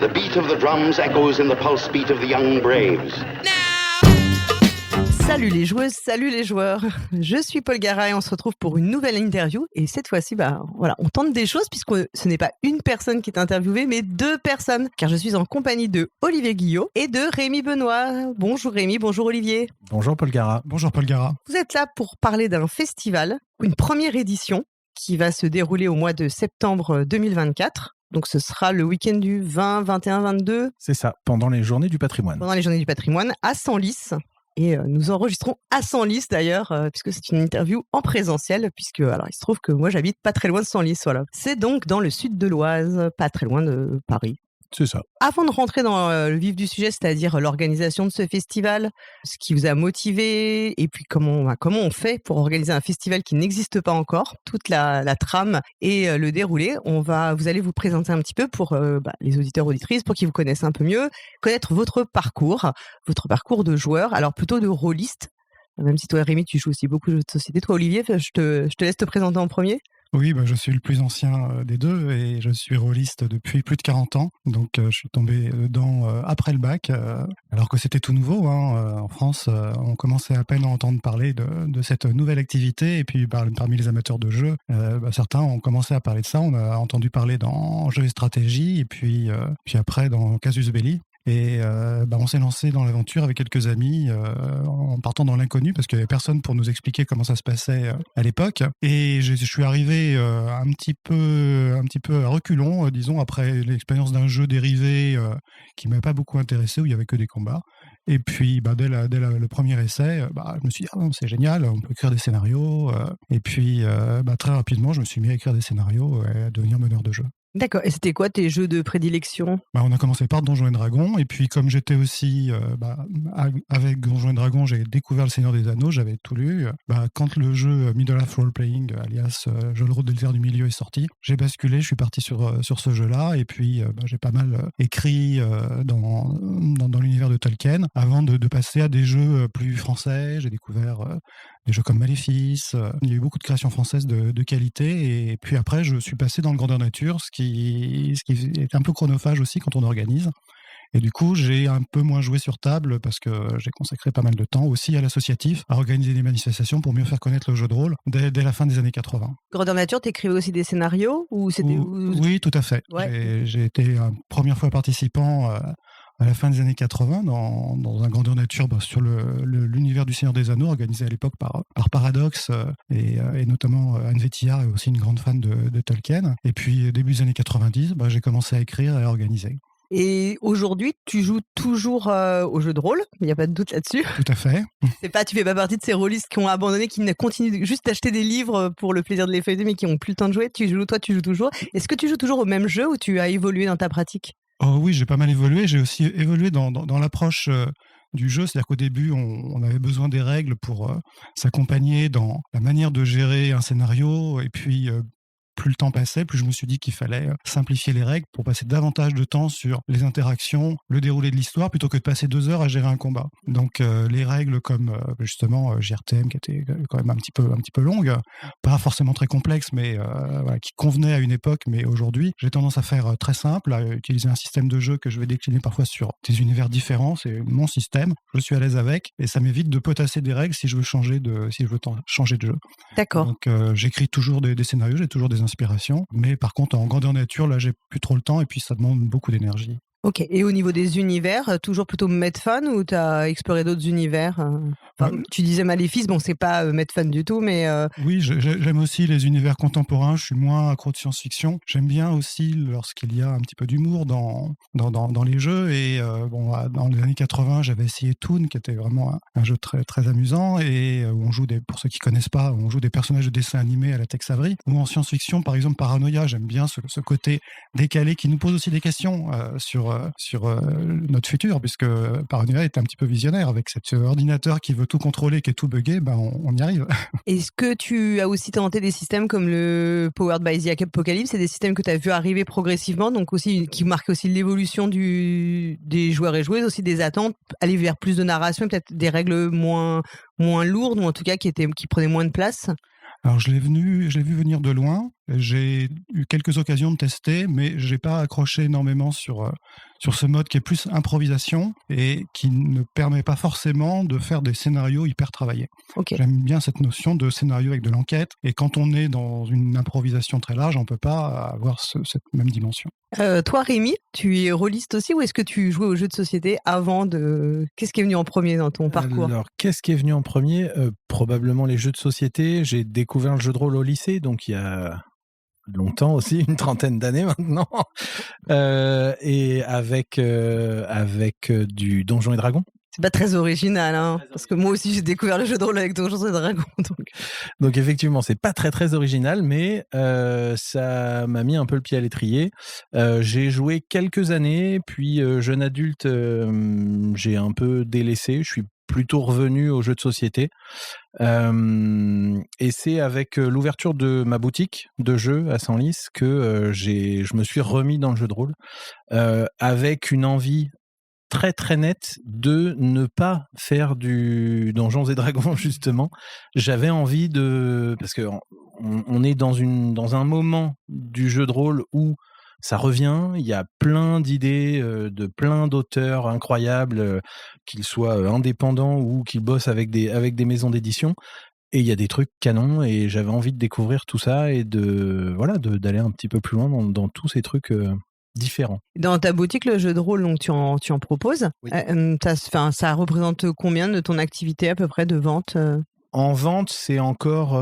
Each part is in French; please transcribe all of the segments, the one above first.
The beat of the drums echoes in the pulse beat of the young braves. Salut les joueuses, salut les joueurs. Je suis Paul Gara et on se retrouve pour une nouvelle interview. Et cette fois-ci, on tente des choses puisque ce n'est pas une personne qui est interviewée, mais deux personnes. Car je suis en compagnie de Olivier Guillot et de Rémi Benoît. Bonjour Rémi, bonjour Olivier. Bonjour Paul Gara. Bonjour Paul Gara. Vous êtes là pour parler d'un festival, une première édition qui va se dérouler au mois de septembre 2024. Donc ce sera le week-end du 20, 21, 22. C'est ça, pendant les Journées du patrimoine. Pendant les Journées du patrimoine à Senlis. Et nous enregistrons à Senlis d'ailleurs, puisque c'est une interview en présentiel, alors il se trouve que moi j'habite pas très loin de Senlis, voilà. C'est donc dans le sud de l'Oise, pas très loin de Paris. C'est ça. Avant de rentrer dans le vif du sujet, c'est-à-dire l'organisation de ce festival, ce qui vous a motivé, et puis comment on fait pour organiser un festival qui n'existe pas encore, toute la trame et le déroulé, vous allez vous présenter un petit peu pour les auditeurs auditrices, pour qu'ils vous connaissent un peu mieux, connaître votre parcours de joueur, alors plutôt de rôliste. Même si toi, Rémi, tu joues aussi beaucoup de jeux de société. Toi, Olivier, je te laisse te présenter en premier. Oui, je suis le plus ancien des deux et je suis rôliste depuis plus de 40 ans. Donc, je suis tombé dedans après le bac, alors que c'était tout nouveau. En France, on commençait à peine à entendre parler de cette nouvelle activité. Et puis, parmi les amateurs de jeux, certains ont commencé à parler de ça. On a entendu parler dans Jeux et Stratégie et puis après dans Casus Belli. Et on s'est lancé dans l'aventure avec quelques amis en partant dans l'inconnu parce qu'il n'y avait personne pour nous expliquer comment ça se passait à l'époque. Et je suis arrivé un petit peu à reculons, disons, après l'expérience d'un jeu dérivé qui ne m'avait pas beaucoup intéressé, où il n'y avait que des combats. Et puis, dès le premier essai, je me suis dit, c'est génial, on peut écrire des scénarios. Et puis, très rapidement, je me suis mis à écrire des scénarios et à devenir meneur de jeu. D'accord. Et c'était quoi tes jeux de prédilection ? On a commencé par Donjons et Dragons, et puis comme j'étais aussi avec Donjons et Dragons, j'ai découvert Le Seigneur des Anneaux, j'avais tout lu. Quand le jeu Middle-earth Role Playing, alias Jeu de rôle de l'univers du milieu, est sorti, j'ai basculé, je suis parti sur ce jeu-là, et puis j'ai pas mal écrit dans l'univers de Tolkien, avant de passer à des jeux plus français. J'ai découvert des jeux comme Maléfice. Il y a eu beaucoup de créations françaises de qualité, et puis après je suis passé dans le grandeur nature, ce qui est un peu chronophage aussi quand on organise. Et du coup, j'ai un peu moins joué sur table parce que j'ai consacré pas mal de temps aussi à l'associatif, à organiser des manifestations pour mieux faire connaître le jeu de rôle dès la fin des années 80. Grandeur nature, t'écrivais aussi des scénarios ou c'était... Oui, tout à fait. Ouais. J'ai été première fois participant à la fin des années 80 dans un grandeur nature sur l'univers du Seigneur des Anneaux, organisé à l'époque par Paradox et notamment Anne Vétillard est aussi une grande fan de Tolkien. Et puis début des années 90, j'ai commencé à écrire et à organiser. Et aujourd'hui, tu joues toujours au jeu de rôle, il n'y a pas de doute là-dessus. Tout à fait. Tu fais pas partie de ces rôlistes qui ont abandonné, qui ne continuent juste d'acheter des livres pour le plaisir de les feuilleter, mais qui n'ont plus le temps de jouer. Tu joues toujours. Est-ce que tu joues toujours au même jeu ou tu as évolué dans ta pratique ? Oh oui, j'ai pas mal évolué. J'ai aussi évolué dans l'approche du jeu. C'est-à-dire qu'au début, on avait besoin des règles pour s'accompagner dans la manière de gérer un scénario. Et puis, plus le temps passait, plus je me suis dit qu'il fallait simplifier les règles pour passer davantage de temps sur les interactions, le déroulé de l'histoire, plutôt que de passer 2 heures à gérer un combat. Donc les règles comme justement GRTM, qui était quand même un petit peu longue, pas forcément très complexe, mais qui convenait à une époque. Mais aujourd'hui, j'ai tendance à faire très simple, à utiliser un système de jeu que je vais décliner parfois sur des univers différents. C'est mon système, je suis à l'aise avec, et ça m'évite de potasser des règles si je veux changer de jeu. D'accord. Donc j'écris toujours des scénarios, j'ai toujours des inspiration, mais par contre en grandeur nature là j'ai plus trop le temps et puis ça demande beaucoup d'énergie. Ok, et au niveau des univers, toujours plutôt Medfan ou tu as exploré d'autres univers Tu disais Maléfice, c'est pas Medfan du tout, mais... Oui, j'aime aussi les univers contemporains, je suis moins accro de science-fiction. J'aime bien aussi lorsqu'il y a un petit peu d'humour dans les jeux, et dans les années 80, j'avais essayé Toon, qui était vraiment un jeu très, très amusant, et où on joue, pour ceux qui connaissent pas, on joue des personnages de dessins animés à la Tex Avery, ou en science-fiction, par exemple Paranoia, j'aime bien ce côté décalé qui nous pose aussi des questions sur notre futur, puisque Paranoia est un petit peu visionnaire avec cet ordinateur qui veut tout contrôler, qui est tout buggé, on y arrive. Est-ce que tu as aussi tenté des systèmes comme le Powered by the Apocalypse? C'est des systèmes que tu as vu arriver progressivement, donc aussi qui marquent aussi l'évolution des joueurs et joueuses, aussi des attentes, aller vers plus de narration, peut-être des règles moins lourdes, ou en tout cas qui prenaient moins de place. Alors je l'ai vu venir de loin. J'ai eu quelques occasions de tester, mais j'ai pas accroché énormément sur ce mode qui est plus improvisation et qui ne permet pas forcément de faire des scénarios hyper travaillés. Ok. J'aime bien cette notion de scénario avec de l'enquête, et quand on est dans une improvisation très large, on peut pas avoir cette même dimension. Toi, Rémi, tu es rôliste aussi, ou est-ce que tu jouais aux jeux de société avant de... Qu'est-ce qui est venu en premier dans ton parcours? Alors, qu'est-ce qui est venu en premier? Probablement les jeux de société. J'ai découvert le jeu de rôle au lycée, donc il y a longtemps aussi, une trentaine d'années maintenant, et avec du Donjons et Dragons. C'est pas très original, hein, parce que moi aussi j'ai découvert le jeu de rôle avec Donjons et Dragons. Donc effectivement, c'est pas très très original, mais ça m'a mis un peu le pied à l'étrier. J'ai joué quelques années, puis jeune adulte, j'ai un peu délaissé. Je suis plutôt revenu aux jeux de société. Et c'est avec l'ouverture de ma boutique de jeux à Senlis que je me suis remis dans le jeu de rôle, avec une envie très très nette de ne pas faire du Donjons et Dragons, justement. J'avais envie parce que on est dans un moment du jeu de rôle où ça revient, il y a plein d'idées de plein d'auteurs incroyables, qu'ils soient indépendants ou qu'ils bossent avec des maisons d'édition, et il y a des trucs canons, et j'avais envie de découvrir tout ça et d'aller un petit peu plus loin dans tous ces trucs différents. Dans ta boutique, le jeu de rôle, donc tu en proposes. Oui. Ça représente combien de ton activité à peu près de vente? En vente, c'est encore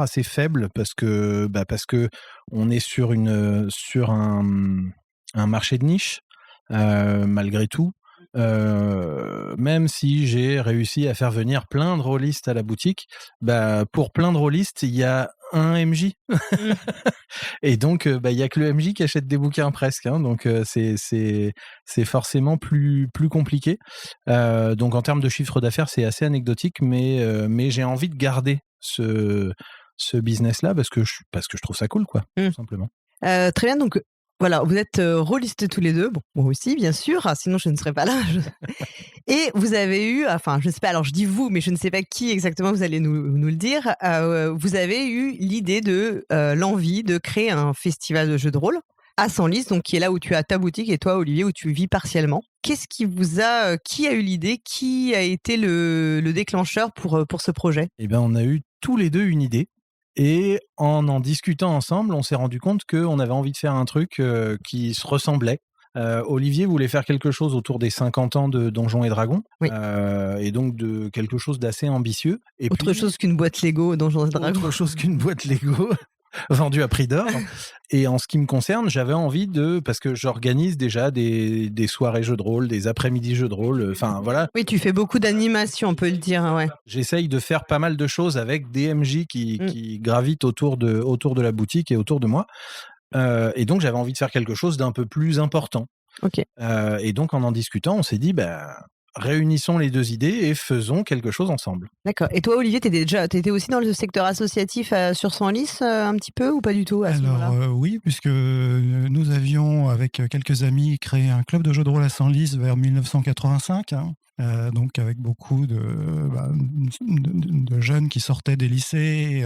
assez faible parce que on est sur un marché de niche, malgré tout. Même si j'ai réussi à faire venir plein de rôlistes à la boutique, pour plein de rôlistes, il y a un MJ. Et donc, il y a que le MJ qui achète des bouquins presque, hein, donc c'est forcément plus compliqué. Donc en termes de chiffre d'affaires, c'est assez anecdotique, mais j'ai envie de garder ce business-là parce que je trouve ça cool, quoi, tout simplement. Très bien, donc voilà, vous êtes rôlistes tous les deux, bon, moi aussi bien sûr, sinon je ne serais pas là. Et vous avez eu, enfin je ne sais pas, alors je dis vous, mais je ne sais pas qui exactement, vous allez nous le dire, vous avez eu l'idée l'envie de créer un festival de jeux de rôle à Senlis, donc qui est là où tu as ta boutique, et toi Olivier où tu vis partiellement. Qu'est-ce qui qui a eu l'idée, qui a été le déclencheur pour ce projet? Eh bien, on a eu tous les deux une idée. Et en discutant ensemble, on s'est rendu compte qu'on avait envie de faire un truc qui se ressemblait. Olivier voulait faire quelque chose autour des 50 ans de Donjons et Dragons, oui. Et donc de quelque chose d'assez ambitieux. Et autre chose qu'une boîte Lego Donjons et Dragons. Autre chose qu'une boîte Lego vendue à prix d'or. Et en ce qui me concerne, j'avais envie parce que j'organise déjà des soirées jeux de rôle, des après-midi jeux de rôle, enfin voilà. Oui, tu fais beaucoup d'animations, on peut le dire, ouais. J'essaye de faire pas mal de choses avec des MJ qui gravitent autour de la boutique et autour de moi. Et donc j'avais envie de faire quelque chose d'un peu plus important. Ok. Et donc en discutant, on s'est dit, réunissons les deux idées et faisons quelque chose ensemble. D'accord. Et toi, Olivier, t'étais aussi dans le secteur associatif sur Senlis un petit peu, ou pas du tout à ce moment-là? Oui, puisque nous avions, avec quelques amis, créé un club de jeux de rôle à Senlis vers 1985. Donc avec beaucoup de jeunes qui sortaient des lycées.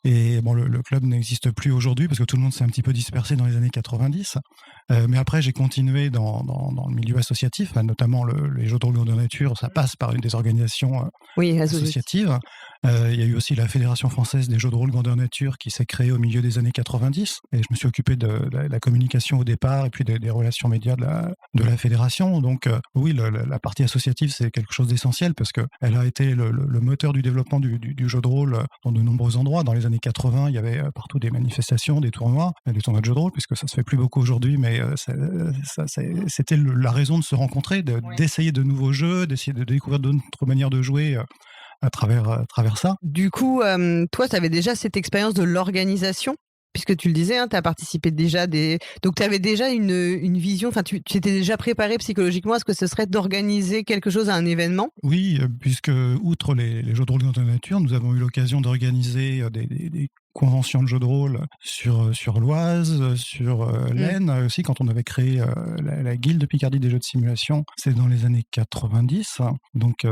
Et bon, le club n'existe plus aujourd'hui parce que tout le monde s'est un petit peu dispersé dans les années 90. Mais après, j'ai continué dans le milieu associatif, notamment les jeux de rôle de nature. Ça passe par des organisations associatives. Il y a eu aussi la Fédération française des jeux de rôle grandeur nature qui s'est créée au milieu des années 90. Et je me suis occupé de la communication au départ et puis des relations médias de la fédération. Donc oui, la partie associative, c'est quelque chose d'essentiel parce qu'elle a été le moteur du développement du jeu de rôle dans de nombreux endroits. Dans les années 80, il y avait partout des manifestations, des tournois de jeux de rôle, puisque ça se fait plus beaucoup aujourd'hui, mais c'était la raison de se rencontrer, d'essayer de nouveaux jeux, d'essayer de découvrir d'autres manières de jouer à travers ça. Du coup, toi, tu avais déjà cette expérience de l'organisation, puisque tu le disais, tu as participé déjà donc tu avais déjà une vision, enfin tu t'étais déjà préparé psychologiquement à ce que ce serait d'organiser quelque chose à un événement? Oui, puisque outre les jeux de rôle dans la nature, nous avons eu l'occasion d'organiser des conventions de jeux de rôle sur l'Oise, sur l'Aisne aussi, quand on avait créé la Guilde Picardie des jeux de simulation, c'est dans les années 90. Donc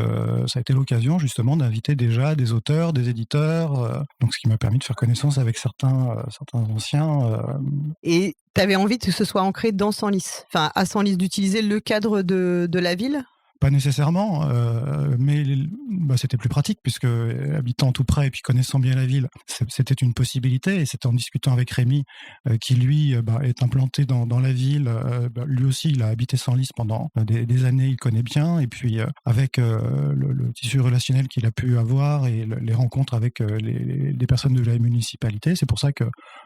ça a été l'occasion justement d'inviter déjà des auteurs, des éditeurs, donc ce qui m'a permis de faire connaissance avec certains anciens. Et tu avais envie que ce soit ancré dans Senlis, enfin à Senlis, d'utiliser le cadre de la ville? Pas nécessairement, mais c'était plus pratique puisque habitant tout près et puis connaissant bien la ville, c'était une possibilité. Et c'est en discutant avec Rémi, qui lui est implanté dans la ville. Lui aussi, il a habité Senlis pendant des années, il connaît bien. Et puis avec le tissu relationnel qu'il a pu avoir et les rencontres avec les personnes de la municipalité, c'est pour ça que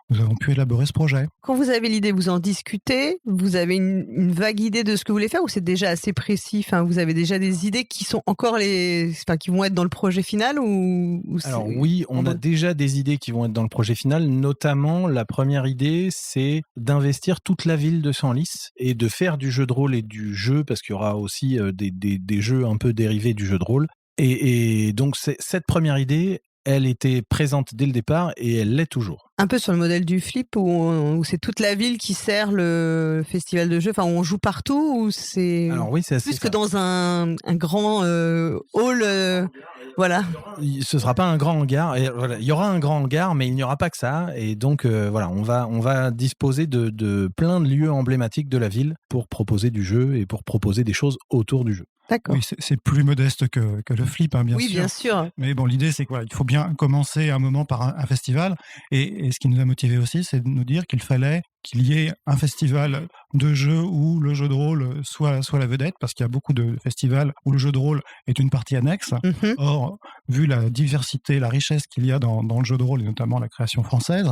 nous avons pu élaborer ce projet. Quand vous avez l'idée, vous en discutez, vous avez une vague idée de ce que vous voulez faire, ou c'est déjà assez précis? Enfin, vous avez déjà des idées qui sont encore qui vont être dans le projet final, ou Alors oui, on a déjà des idées qui vont être dans le projet final. Notamment, la première idée, c'est d'investir toute la ville de Senlis et de faire du jeu de rôle et du jeu, parce qu'il y aura aussi des jeux un peu dérivés du jeu de rôle. Et donc, cette première idée, elle était présente dès le départ et elle l'est toujours. Un peu sur le modèle du flip, où c'est toute la ville qui sert le festival de jeux, enfin où on joue partout, ou c'est... Alors oui, c'est assez plus que dans un grand hall, voilà. Ce sera pas un grand hangar. Et voilà, il y aura un grand hangar, mais il n'y aura pas que ça. Et donc voilà, on va disposer de plein de lieux emblématiques de la ville pour proposer du jeu et pour proposer des choses autour du jeu. D'accord. Oui, c'est plus modeste que le flip, bien sûr. Oui, bien sûr. Mais bon, l'idée, c'est qu'il faut bien commencer un moment par un festival. Et ce qui nous a motivés aussi, c'est de nous dire qu'il fallait qu'il y ait un festival de jeux où le jeu de rôle soit la vedette, parce qu'il y a beaucoup de festivals où le jeu de rôle est une partie annexe. Mm-hmm. Or, vu la diversité, la richesse qu'il y a dans le jeu de rôle, et notamment la création française,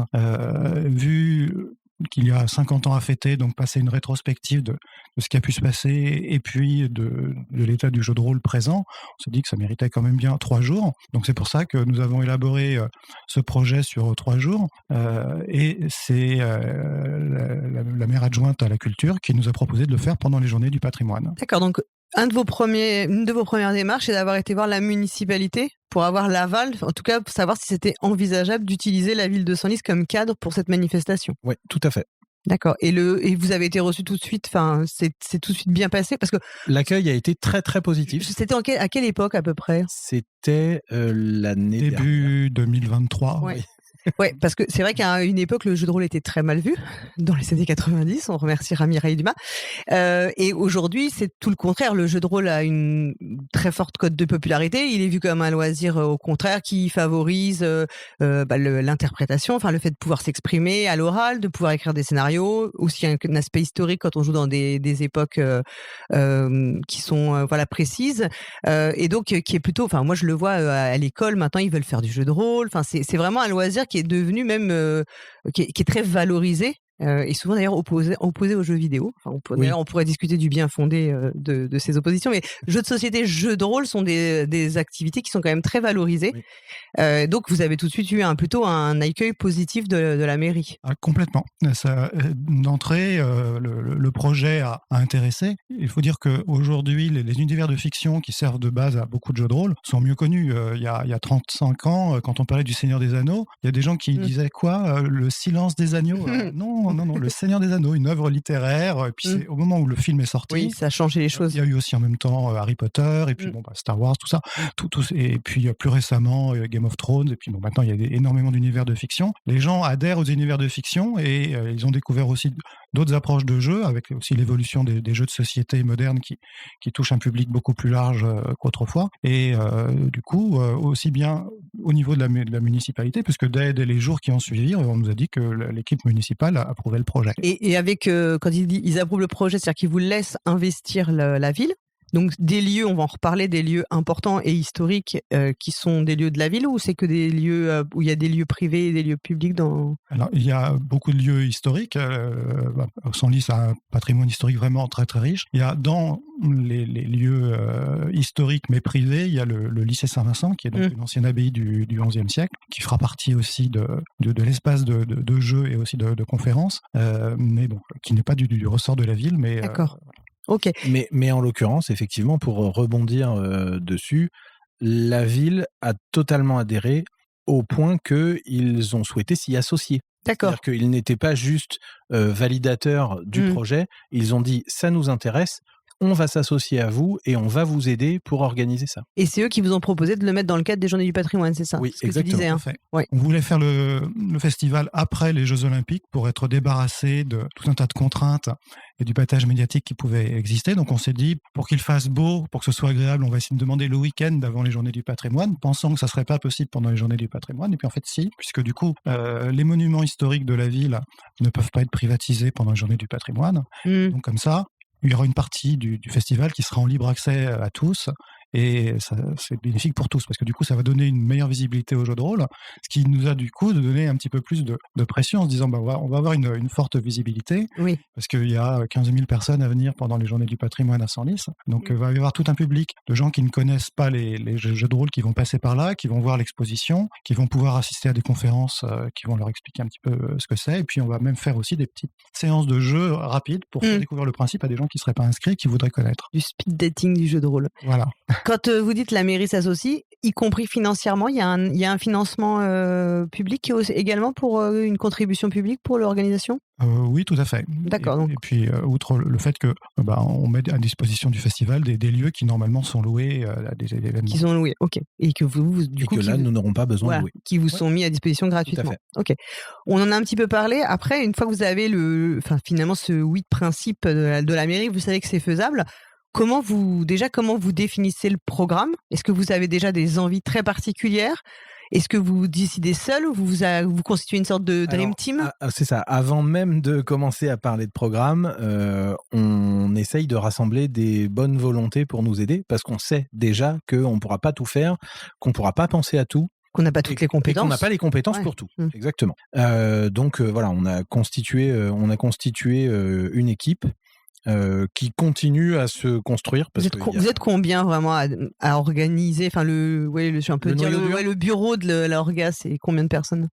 vu qu'il y a 50 ans à fêter, donc passer une rétrospective de ce qui a pu se passer et puis de l'état du jeu de rôle présent, on s'est dit que ça méritait quand même bien 3 jours. Donc c'est pour ça que nous avons élaboré ce projet sur 3 jours et c'est la maire adjointe à la culture qui nous a proposé de le faire pendant les journées du patrimoine. D'accord, donc une de vos premières démarches, c'est d'avoir été voir la municipalité pour avoir l'aval, en tout cas pour savoir si c'était envisageable d'utiliser la ville de Senlis comme cadre pour cette manifestation. Oui, tout à fait. D'accord. Et vous avez été reçu tout de suite, enfin, c'est tout de suite bien passé, parce que l'accueil a été très très positif. C'était à quelle époque à peu près? C'était l'année début 2023. Ouais. Ouais, parce que c'est vrai qu'à une époque, le jeu de rôle était très mal vu, dans les années 90, on remerciera Mireille Dumas. Et aujourd'hui, c'est tout le contraire, le jeu de rôle a une très forte cote de popularité, il est vu comme un loisir, au contraire, qui favorise l'interprétation, enfin le fait de pouvoir s'exprimer à l'oral, de pouvoir écrire des scénarios, aussi un aspect historique quand on joue dans des époques qui sont précises, et donc qui est plutôt, enfin moi je le vois à l'école, maintenant ils veulent faire du jeu de rôle, enfin c'est vraiment un loisir qui est devenu même qui est très valorisé et souvent d'ailleurs opposé aux jeux vidéo. Enfin, on pourrait discuter du bien fondé de ces oppositions, mais jeux de société, jeux de rôle sont des activités qui sont quand même très valorisées. Oui. Donc vous avez tout de suite eu plutôt un accueil positif de la mairie. Complètement. D'entrée, le projet a intéressé. Il faut dire qu'aujourd'hui, les univers de fiction qui servent de base à beaucoup de jeux de rôle sont mieux connus. Il y a 35 ans, quand on parlait du Seigneur des Anneaux, il y a des gens qui disaient quoi, le silence des agneaux. Non, le Seigneur des Anneaux, une œuvre littéraire. Et puis c'est au moment où le film est sorti. Oui, ça a changé les choses. Il y a eu aussi en même temps Harry Potter, et puis Star Wars, tout ça. Et puis plus récemment, Game of Thrones, et puis maintenant il y a énormément d'univers de fiction. Les gens adhèrent aux univers de fiction et ils ont découvert aussi d'autres approches de jeux, avec aussi l'évolution des jeux de société modernes qui touchent un public beaucoup plus large qu'autrefois. Et du coup, aussi bien au niveau de la municipalité, puisque dès les jours qui ont suivi, on nous a dit que l'équipe municipale approuvait le projet. Et avec, quand ils approuvent le projet, c'est-à-dire qu'ils vous laissent investir la ville. Donc des lieux, on va en reparler, des lieux importants et historiques qui sont des lieux de la ville, ou c'est que des lieux où il y a des lieux privés et des lieux publics dans... Alors il y a beaucoup de lieux historiques. Senlis a un patrimoine historique vraiment très très riche. Il y a dans les lieux historiques mais privés, il y a le lycée Saint-Vincent, qui est donc une ancienne abbaye du XIe siècle, qui fera partie aussi de l'espace de jeu et aussi de conférences, mais bon, qui n'est pas du ressort de la ville. Mais d'accord. Ok. Mais en l'occurrence, effectivement, pour rebondir dessus, la ville a totalement adhéré au point qu'ils ont souhaité s'y associer. D'accord. C'est-à-dire qu'ils n'étaient pas juste validateurs du projet, ils ont dit « ça nous intéresse ». On va s'associer à vous et on va vous aider pour organiser ça. Et c'est eux qui vous ont proposé de le mettre dans le cadre des Journées du patrimoine, c'est ça? Oui, ce que exactement. tu disais, hein. Ouais. On voulait faire le festival après les Jeux Olympiques pour être débarrassé de tout un tas de contraintes et du battage médiatique qui pouvait exister. Donc on s'est dit, pour qu'il fasse beau, pour que ce soit agréable, on va essayer de demander le week-end avant les Journées du patrimoine, pensant que ça ne serait pas possible pendant les Journées du patrimoine. Et puis en fait, si, puisque du coup, les monuments historiques de la ville ne peuvent pas être privatisés pendant les Journées du patrimoine. Donc comme ça, il y aura une partie du festival qui sera en libre accès à tous. Et ça, c'est bénéfique pour tous, parce que du coup, ça va donner une meilleure visibilité au jeu de rôle, ce qui nous a du coup de donner un petit peu plus de pression en se disant, on va avoir une forte visibilité, Oui. parce qu'il y a 15 000 personnes à venir pendant les Journées du patrimoine à Senlis. Donc, il va y avoir tout un public de gens qui ne connaissent pas les jeux de rôle, qui vont passer par là, qui vont voir l'exposition, qui vont pouvoir assister à des conférences qui vont leur expliquer un petit peu ce que c'est. Et puis, on va même faire aussi des petites séances de jeux rapides pour faire découvrir le principe à des gens qui ne seraient pas inscrits et qui voudraient connaître. Du speed dating du jeu de rôle. Voilà. Quand vous dites la mairie s'associe, y compris financièrement, il y a un financement public également pour une contribution publique pour l'organisation? Oui, tout à fait. D'accord. Et puis, outre le fait que on met à disposition du festival des lieux qui normalement sont loués à des événements. Qui sont loués, ok. Et que vous du coup, nous n'aurons pas besoin de louer. Qui vous sont mis à disposition gratuitement. Tout à fait. Ok. On en a un petit peu parlé. Après, une fois que vous avez finalement ce principe de la mairie, vous savez que c'est faisable. Comment vous définissez le programme? Est-ce que vous avez déjà des envies très particulières? Est-ce que vous décidez seul ou vous constituez une sorte de dream team? C'est ça. Avant même de commencer à parler de programme, on essaye de rassembler des bonnes volontés pour nous aider, parce qu'on sait déjà qu'on ne pourra pas tout faire, qu'on ne pourra pas penser à tout. Qu'on n'a pas toutes les compétences. Et qu'on n'a pas les compétences pour tout. Exactement. Donc voilà, on a constitué une équipe qui continue à se construire. Parce vous êtes combien vraiment à organiser, enfin le bureau de l'orga, c'est combien de personnes?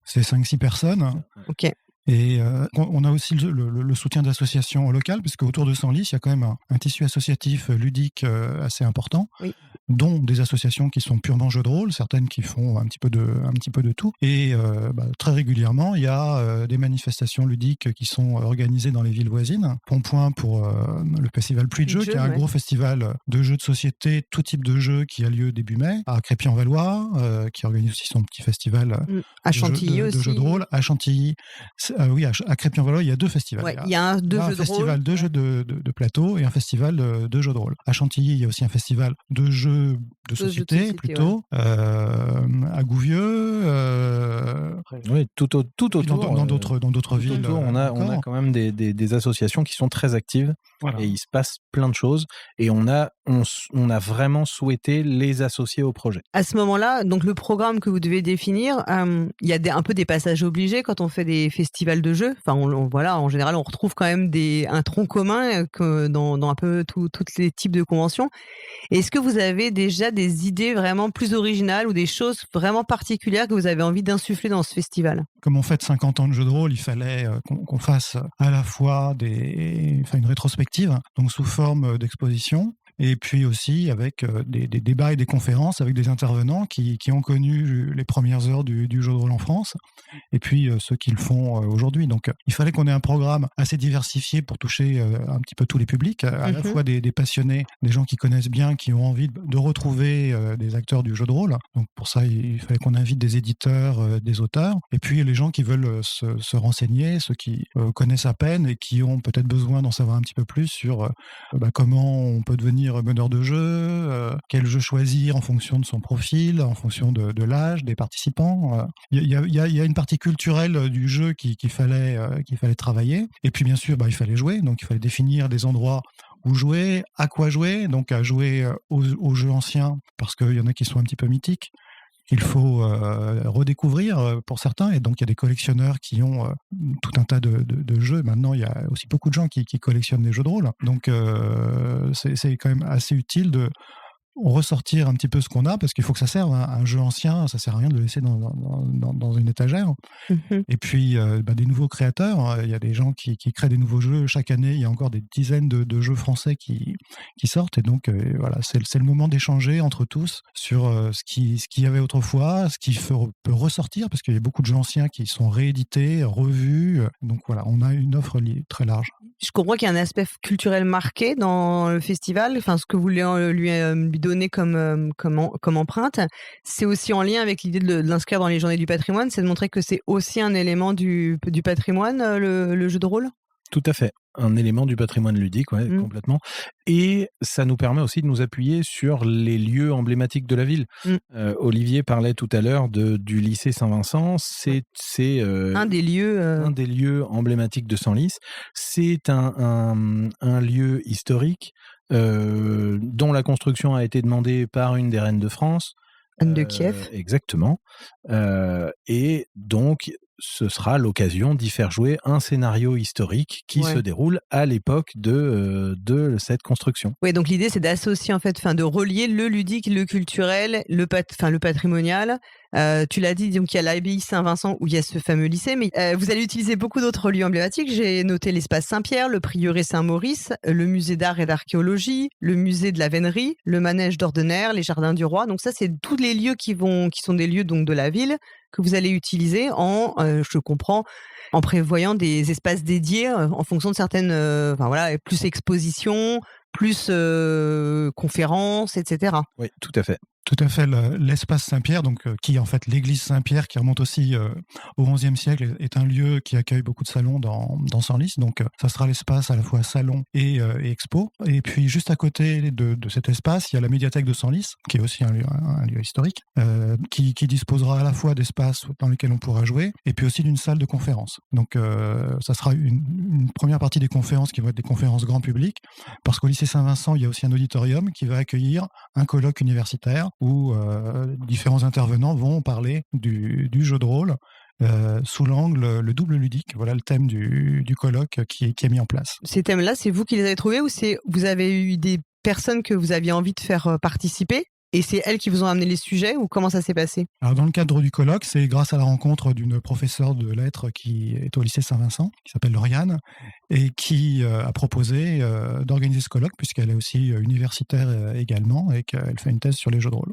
C'est 5-6 personnes. Ok. Et on a aussi le soutien d'associations locales, puisque autour de Senlis, il y a quand même un tissu associatif ludique assez important, dont des associations qui sont purement jeux de rôle, certaines qui font un petit peu de tout. Et très régulièrement, il y a des manifestations ludiques qui sont organisées dans les villes voisines. Pont-Point pour le festival Pluie de Jeux, qui est un gros festival de jeux de société, tout type de jeux, qui a lieu début mai. À Crépy-en-Valois, qui organise aussi son petit festival à Chantilly de jeux de rôle. À Chantilly, oui, à Crépy-en-Valois, il y a deux festivals. Ouais, il y a un festival de jeux de plateau et un festival de jeux de rôle. À Chantilly, il y a aussi un festival de jeux de société plutôt. À Gouvieux. Oui, tout autour. Dans d'autres villes. On a quand même des associations qui sont très actives. Voilà. Et il se passe plein de choses. Et on a vraiment souhaité les associer au projet. À ce moment-là, donc le programme que vous devez définir, il y a un peu des passages obligés quand on fait des festivals de jeux. Enfin, en général, on retrouve quand même un tronc commun dans un peu tous les types de conventions. Est-ce que vous avez déjà des idées vraiment plus originales ou des choses vraiment particulières que vous avez envie d'insuffler dans ce festival? Comme on fête 50 ans de jeux de rôle, il fallait qu'on fasse à la fois une rétrospective, donc sous forme d'exposition, et puis aussi avec des débats et des conférences avec des intervenants qui ont connu les premières heures du jeu de rôle en France, et puis ceux qui le font aujourd'hui. Donc il fallait qu'on ait un programme assez diversifié pour toucher un petit peu tous les publics, à la fois des passionnés, des gens qui connaissent bien, qui ont envie de retrouver des acteurs du jeu de rôle. Donc pour ça, il fallait qu'on invite des éditeurs, des auteurs, et puis les gens qui veulent se renseigner, ceux qui connaissent à peine et qui ont peut-être besoin d'en savoir un petit peu plus sur comment on peut devenir meneur de jeu, quel jeu choisir en fonction de son profil, en fonction de l'âge des participants. Il y a une partie culturelle du jeu qu'il fallait travailler. Et puis bien sûr, il fallait jouer, donc il fallait définir des endroits où jouer, à quoi jouer, donc à jouer aux jeux anciens, parce qu'il y en a qui sont un petit peu mythiques. Il faut redécouvrir pour certains, et donc il y a des collectionneurs qui ont tout un tas de jeux. Maintenant, il y a aussi beaucoup de gens qui collectionnent des jeux de rôle, donc c'est quand même assez utile ressortir un petit peu ce qu'on a, parce qu'il faut que ça serve. Un jeu ancien, ça sert à rien de le laisser dans une étagère. Et puis, des nouveaux créateurs. Il y a des gens qui créent des nouveaux jeux. Chaque année, il y a encore des dizaines de jeux français qui sortent. Et donc, voilà, c'est le moment d'échanger entre tous sur ce qu'il y avait autrefois, ce qui peut ressortir, parce qu'il y a beaucoup de jeux anciens qui sont réédités, revus. Donc voilà, on a une offre très large. Je comprends qu'il y a un aspect culturel marqué dans le festival. Enfin, ce que vous voulez lui donner comme empreinte, c'est aussi en lien avec l'idée de l'inscrire dans les journées du patrimoine, c'est de montrer que c'est aussi un élément du patrimoine, le jeu de rôle. Tout à fait. Un élément du patrimoine ludique, complètement. Et ça nous permet aussi de nous appuyer sur les lieux emblématiques de la ville. Olivier parlait tout à l'heure du lycée Saint-Vincent. C'est un des lieux emblématiques de Senlis. C'est un lieu historique dont la construction a été demandée par une des reines de France. Anne de Kiev. Exactement. Et donc, ce sera l'occasion d'y faire jouer un scénario historique qui se déroule à l'époque de cette construction. Oui, donc l'idée, c'est d'associer, en fait, de relier le ludique, le culturel, le patrimonial. Tu l'as dit, donc il y a l'abbaye Saint-Vincent où il y a ce fameux lycée, mais vous allez utiliser beaucoup d'autres lieux emblématiques. J'ai noté l'espace Saint-Pierre, le prieuré Saint-Maurice, le musée d'art et d'archéologie, le musée de la Vénerie, le manège d'Ordener, les jardins du roi. Donc ça, c'est tous les lieux qui sont des lieux donc de la ville que vous allez utiliser je comprends, en prévoyant des espaces dédiés en fonction de certaines, plus expositions, plus conférences, etc. Oui, tout à fait. Tout à fait, l'espace Saint-Pierre, donc qui est en fait l'église Saint-Pierre, qui remonte aussi au XIe siècle, est un lieu qui accueille beaucoup de salons dans Senlis. Donc ça sera l'espace à la fois salon et expo. Et puis juste à côté de cet espace, il y a la médiathèque de Senlis, qui est aussi un lieu historique, qui disposera à la fois d'espaces dans lesquels on pourra jouer, et puis aussi d'une salle de conférence. Donc ça sera une première partie des conférences qui vont être des conférences grand public, parce qu'au lycée Saint-Vincent, il y a aussi un auditorium qui va accueillir un colloque universitaire où différents intervenants vont parler du jeu de rôle sous l'angle le double ludique. Voilà le thème du colloque qui est mis en place. Ces thèmes-là, c'est vous qui les avez trouvés ou vous avez eu des personnes que vous aviez envie de faire participer et c'est elles qui vous ont amené les sujets ou comment ça s'est passé? Alors dans le cadre du colloque, c'est grâce à la rencontre d'une professeure de lettres qui est au lycée Saint-Vincent, qui s'appelle Lauriane, et qui a proposé d'organiser ce colloque, puisqu'elle est aussi universitaire également, et qu'elle fait une thèse sur les jeux de rôle.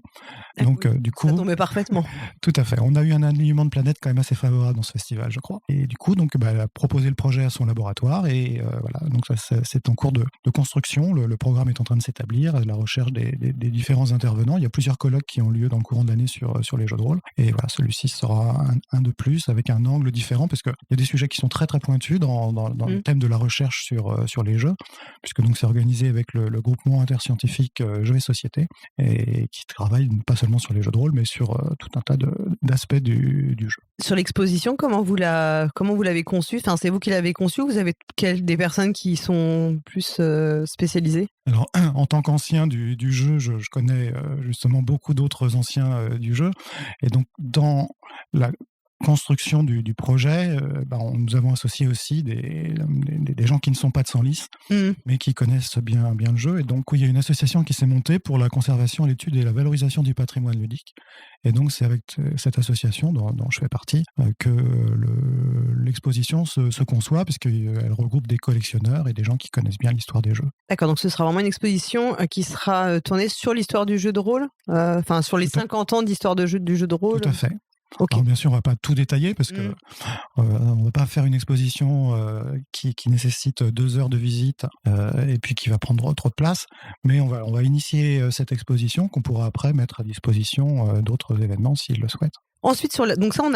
Donc du coup... Ça tombait parfaitement. Tout à fait. On a eu un alignement de planètes quand même assez favorable dans ce festival, je crois. Et du coup, elle a proposé le projet à son laboratoire, et voilà, donc c'est en cours de construction. Le programme est en train de s'établir, la recherche des différents intervenants. Il y a plusieurs colloques qui ont lieu dans le courant de l'année sur les jeux de rôle. Et voilà, celui-ci sera un de plus avec un angle différent, parce qu'il y a des sujets qui sont très très pointus dans le thème de la recherche sur les jeux, puisque donc c'est organisé avec le groupement interscientifique Jeux et Société, et qui travaille pas seulement sur les jeux de rôle, mais sur tout un tas d'aspects du jeu. Sur l'exposition, comment vous l'avez conçue? Enfin, c'est vous qui l'avez conçue ou vous avez des personnes qui sont plus spécialisées? Alors, en tant qu'ancien du jeu, je connais justement beaucoup d'autres anciens du jeu. Et donc, dans la construction du projet, nous avons associé aussi des gens qui ne sont pas de Senlis, mais qui connaissent bien le jeu. Et donc, il y a une association qui s'est montée pour la conservation, l'étude et la valorisation du patrimoine ludique. Et donc, c'est avec cette association dont je fais partie que l'exposition se conçoit, puisqu'elle regroupe des collectionneurs et des gens qui connaissent bien l'histoire des jeux. D'accord, donc ce sera vraiment une exposition qui sera tournée sur l'histoire du jeu de rôle, sur les 50 ans d'histoire du jeu de rôle. Tout à fait. Okay. Alors bien sûr, on ne va pas tout détailler parce que on ne va pas faire une exposition qui nécessite 2 heures de visite et puis qui va prendre trop de place. Mais on va initier cette exposition qu'on pourra après mettre à disposition d'autres événements s'ils le souhaitent. Ensuite, donc ça, on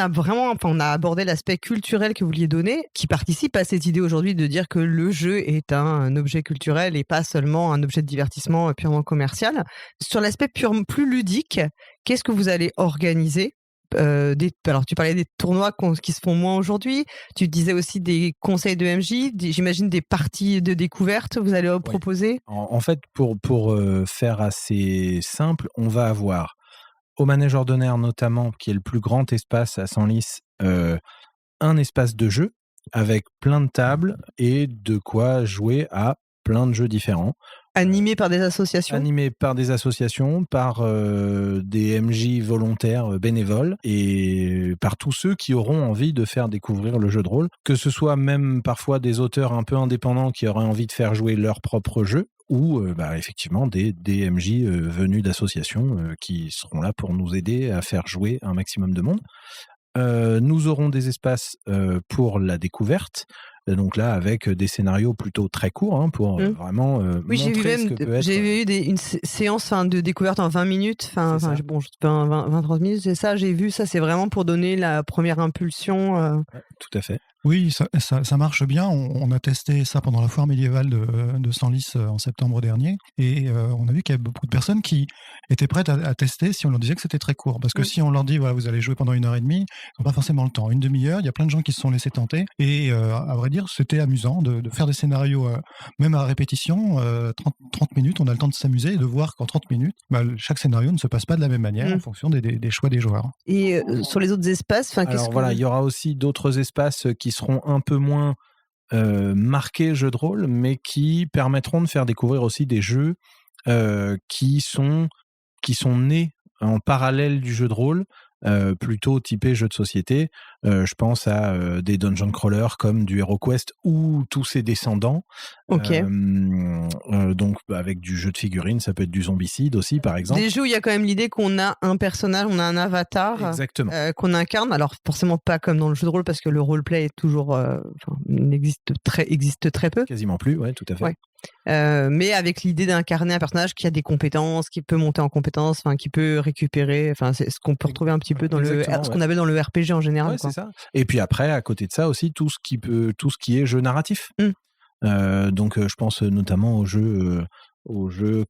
a abordé l'aspect culturel que vous vouliez donner, qui participe à cette idée aujourd'hui de dire que le jeu est un objet culturel et pas seulement un objet de divertissement purement commercial. Sur l'aspect plus ludique, qu'est-ce que vous allez organiser? Alors tu parlais des tournois qui se font moins aujourd'hui, tu disais aussi des conseils de MJ, j'imagine des parties de découverte vous allez proposer. En fait, pour faire assez simple, on va avoir au manège Ordener notamment, qui est le plus grand espace à Senlis, un espace de jeu avec plein de tables et de quoi jouer à plein de jeux différents. Animés par des associations ? Animés par des associations, par des MJ volontaires bénévoles et par tous ceux qui auront envie de faire découvrir le jeu de rôle, que ce soit même parfois des auteurs un peu indépendants qui auraient envie de faire jouer leur propre jeu, ou effectivement des MJ venus d'associations qui seront là pour nous aider à faire jouer un maximum de monde. Nous aurons des espaces pour la découverte. Donc là, avec des scénarios plutôt très courts pour vraiment oui, montrer ce que peut être. J'ai vu une séance de découverte en 20 minutes, 20-30 minutes, c'est ça, j'ai vu ça, c'est vraiment pour donner la première impulsion. Ouais, tout à fait. Oui, ça marche bien. On a testé ça pendant la foire médiévale de Senlis en septembre dernier. Et on a vu qu'il y avait beaucoup de personnes qui étaient prêtes à tester si on leur disait que c'était très court. Parce que si on leur dit, voilà, vous allez jouer pendant 1h30, ils n'ont pas forcément le temps. Une demi-heure, il y a plein de gens qui se sont laissés tenter. Et à vrai dire, c'était amusant de faire des scénarios, même à répétition, 30 minutes, on a le temps de s'amuser et de voir qu'en 30 minutes, chaque scénario ne se passe pas de la même manière en fonction des choix des joueurs. Et sur les autres espaces, alors voilà, il y aura aussi d'autres espaces qui seront un peu moins marqués jeux de rôle, mais qui permettront de faire découvrir aussi des jeux qui sont nés en parallèle du jeu de rôle, plutôt typé jeu de société. Je pense à des dungeon crawlers comme du HeroQuest ou tous ses descendants. Donc avec du jeu de figurines, ça peut être du Zombicide aussi, par exemple. Des jeux où il y a quand même l'idée qu'on a un personnage, on a un avatar. Exactement. Qu'on incarne. Alors forcément pas comme dans le jeu de rôle, parce que le roleplay est toujours existe très peu. Quasiment plus, ouais, tout à fait. Ouais. Mais avec l'idée d'incarner un personnage qui a des compétences, qui peut monter en compétences, qui peut récupérer, c'est ce qu'on peut retrouver un petit peu dans ce qu'on avait dans le RPG en général. Ouais, c'est ça. Et puis après, à côté de ça aussi, tout ce qui est jeu narratif. Donc je pense notamment aux jeux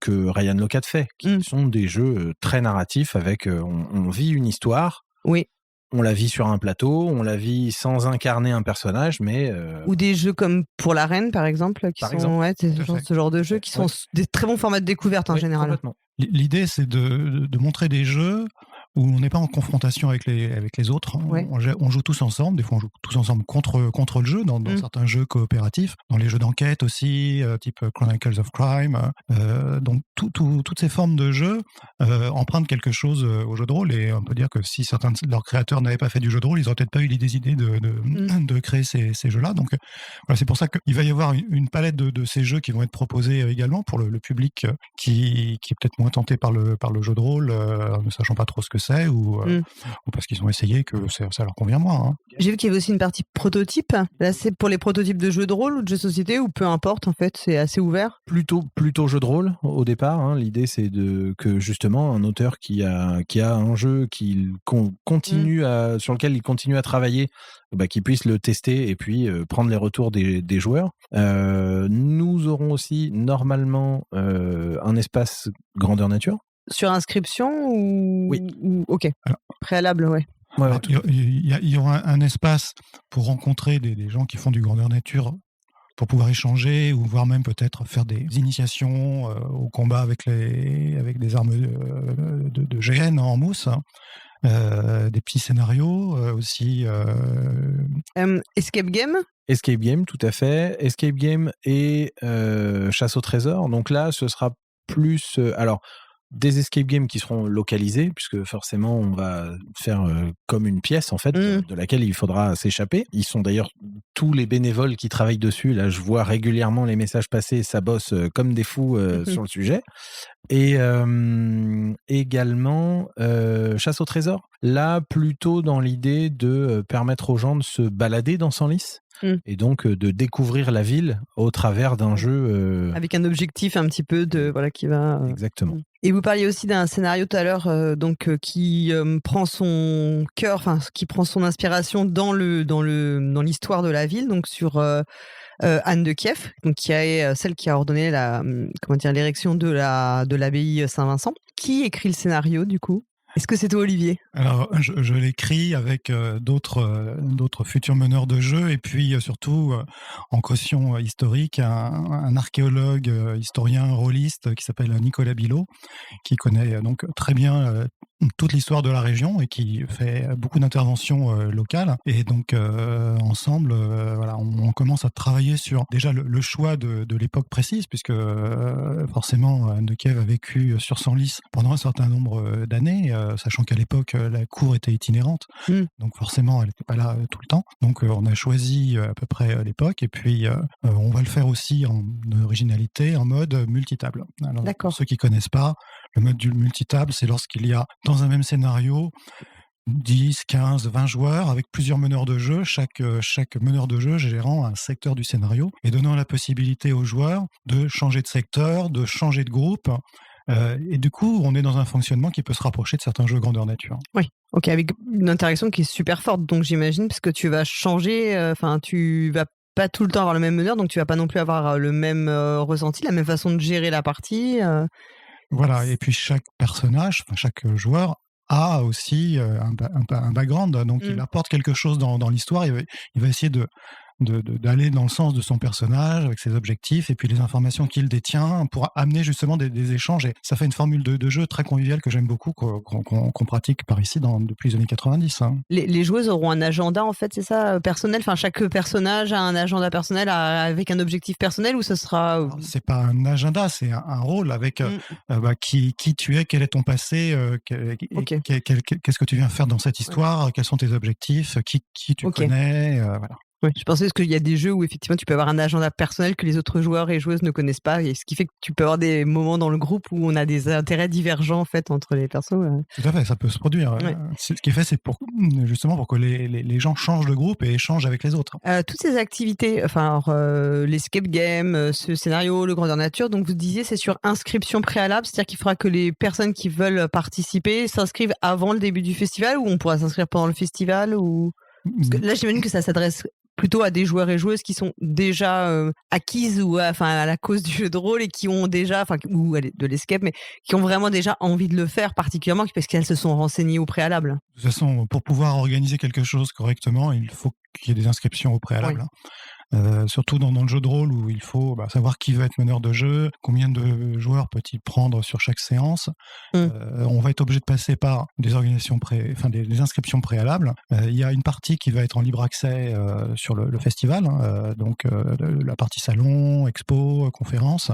que Ryan Locat fait, qui sont des jeux très narratifs avec on vit une histoire. Oui. On la vit sur un plateau, on la vit sans incarner un personnage, mais... Ou des jeux comme Pour la Reine, par exemple, ce genre de jeux qui sont des très bons formats de découverte en général. Complètement. L'idée, c'est de montrer des jeux où on n'est pas en confrontation avec les autres. Ouais. On joue tous ensemble. Des fois, on joue tous ensemble contre le jeu, dans certains jeux coopératifs, dans les jeux d'enquête aussi, type Chronicles of Crime. Donc, toutes ces formes de jeux empruntent quelque chose au jeu de rôle. Et on peut dire que si certains de leurs créateurs n'avaient pas fait du jeu de rôle, ils n'auraient peut-être pas eu des idées de créer ces jeux-là. Donc, voilà, c'est pour ça qu'il va y avoir une palette de ces jeux qui vont être proposés également pour le public qui est peut-être moins tenté par le jeu de rôle, ne sachant pas trop ce que c'est, ou parce qu'ils ont essayé que ça leur convient moins. J'ai vu qu'il y avait aussi une partie prototype. Là, c'est pour les prototypes de jeux de rôle ou de jeux de société, ou peu importe, en fait, c'est assez ouvert. Plutôt jeu de rôle au départ. L'idée, c'est que justement un auteur qui a un jeu sur lequel il continue à travailler, qu'il puisse le tester et puis prendre les retours des joueurs. Nous aurons aussi normalement un espace grandeur nature. Sur inscription ou... Oui. Ok. Alors, préalable, ouais. Alors, il y aura un espace pour rencontrer des gens qui font du grandeur nature, pour pouvoir échanger ou voire même peut-être faire des initiations au combat avec des armes de GN en mousse. Des petits scénarios aussi. Escape Game, tout à fait. Escape Game et chasse au trésor. Donc là, ce sera plus... des escape games qui seront localisés, puisque forcément on va faire comme une pièce en fait de laquelle il faudra s'échapper. Ils sont d'ailleurs tous les bénévoles qui travaillent dessus. Là, je vois régulièrement les messages passer, ça bosse comme des fous sur le sujet. Et également chasse au trésor. Là, plutôt dans l'idée de permettre aux gens de se balader dans Senlis. Et donc de découvrir la ville au travers d'un jeu avec un objectif un petit peu qui va exactement. Et vous parliez aussi d'un scénario tout à l'heure qui prend son cœur, qui prend son inspiration dans l'histoire de la ville, donc sur Anne de Kiev, donc qui est celle qui a ordonné l'érection de l'abbaye Saint-Vincent. Qui écrit le scénario du coup ? Est-ce que c'est toi, Olivier ? Alors, je l'écris avec d'autres futurs meneurs de jeu et puis surtout en caution historique, un archéologue, historien, rôliste qui s'appelle Nicolas Bilot, qui connaît donc très bien toute l'histoire de la région et qui fait beaucoup d'interventions locales. Et donc, ensemble, voilà, on commence à travailler sur déjà le choix de l'époque précise, puisque forcément, Anne de Kiev a vécu sur Senlis pendant un certain nombre d'années, sachant qu'à l'époque, la cour était itinérante. Donc forcément, elle n'était pas là tout le temps. Donc, on a choisi à peu près l'époque. Et puis, on va le faire aussi en originalité, en mode multitable. Alors, pour ceux qui connaissent pas, le mode du multitable, c'est lorsqu'il y a dans un même scénario 10, 15, 20 joueurs avec plusieurs meneurs de jeu, chaque meneur de jeu gérant un secteur du scénario et donnant la possibilité aux joueurs de changer de secteur, de changer de groupe. Et du coup, on est dans un fonctionnement qui peut se rapprocher de certains jeux grandeur nature. Oui, ok, avec une interaction qui est super forte, donc j'imagine, parce que tu vas changer, tu vas pas tout le temps avoir le même meneur, donc tu vas pas non plus avoir le même ressenti, la même façon de gérer la partie. Voilà, et puis chaque personnage, chaque joueur a aussi un background, donc il apporte quelque chose dans l'histoire, il va essayer d'aller dans le sens de son personnage avec ses objectifs et puis les informations qu'il détient pour amener justement des échanges, et ça fait une formule de jeu très conviviale que j'aime beaucoup, qu'on pratique par ici depuis les années 90. Les joueuses auront un agenda, en fait, c'est ça, personnel, chaque personnage a un agenda personnel avec un objectif personnel, ou ce sera... Alors, c'est pas un agenda, c'est un rôle avec qui tu es, quel est ton passé, qu'est-ce que tu viens faire dans cette histoire, quels sont tes objectifs, qui tu connais, voilà. Oui, je pensais qu'il y a des jeux où effectivement tu peux avoir un agenda personnel que les autres joueurs et joueuses ne connaissent pas, et ce qui fait que tu peux avoir des moments dans le groupe où on a des intérêts divergents en fait entre les persos. Tout à fait, ça peut se produire. Ouais. Ce qui est fait, c'est justement pour que les gens changent de groupe et échangent avec les autres. Toutes ces activités, l'escape game, ce scénario, le grandeur nature, donc vous disiez c'est sur inscription préalable, c'est-à-dire qu'il faudra que les personnes qui veulent participer s'inscrivent avant le début du festival, ou on pourra s'inscrire pendant le festival, ou... Parce que là j'imagine que ça s'adresse plutôt à des joueurs et joueuses qui sont déjà acquises ou à la cause du jeu de rôle, et qui ont déjà, ou de l'escape, mais qui ont vraiment déjà envie de le faire, particulièrement parce qu'elles se sont renseignées au préalable. De toute façon, pour pouvoir organiser quelque chose correctement, il faut qu'il y ait des inscriptions au préalable. Oui. Surtout dans le jeu de rôle où il faut savoir qui va être meneur de jeu, combien de joueurs peut-il prendre sur chaque séance. On va être obligé de passer par des organisations des inscriptions préalables. Il y a une partie qui va être en libre accès sur le festival, donc la partie salon, expo, conférence,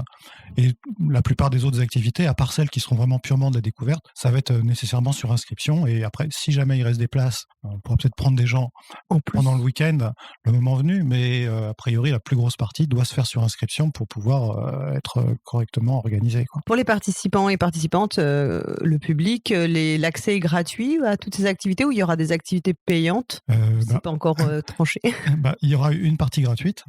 et la plupart des autres activités, à part celles qui seront vraiment purement de la découverte, ça va être nécessairement sur inscription. Et après, si jamais il reste des places, on pourra peut-être prendre des gens pendant le week-end, le moment venu, mais a priori, la plus grosse partie doit se faire sur inscription pour pouvoir être correctement organisé. Pour les participants et participantes, le public, l'accès est gratuit à toutes ces activités, ou il y aura des activités payantes? C'est pas encore tranché. Il y aura une partie gratuite,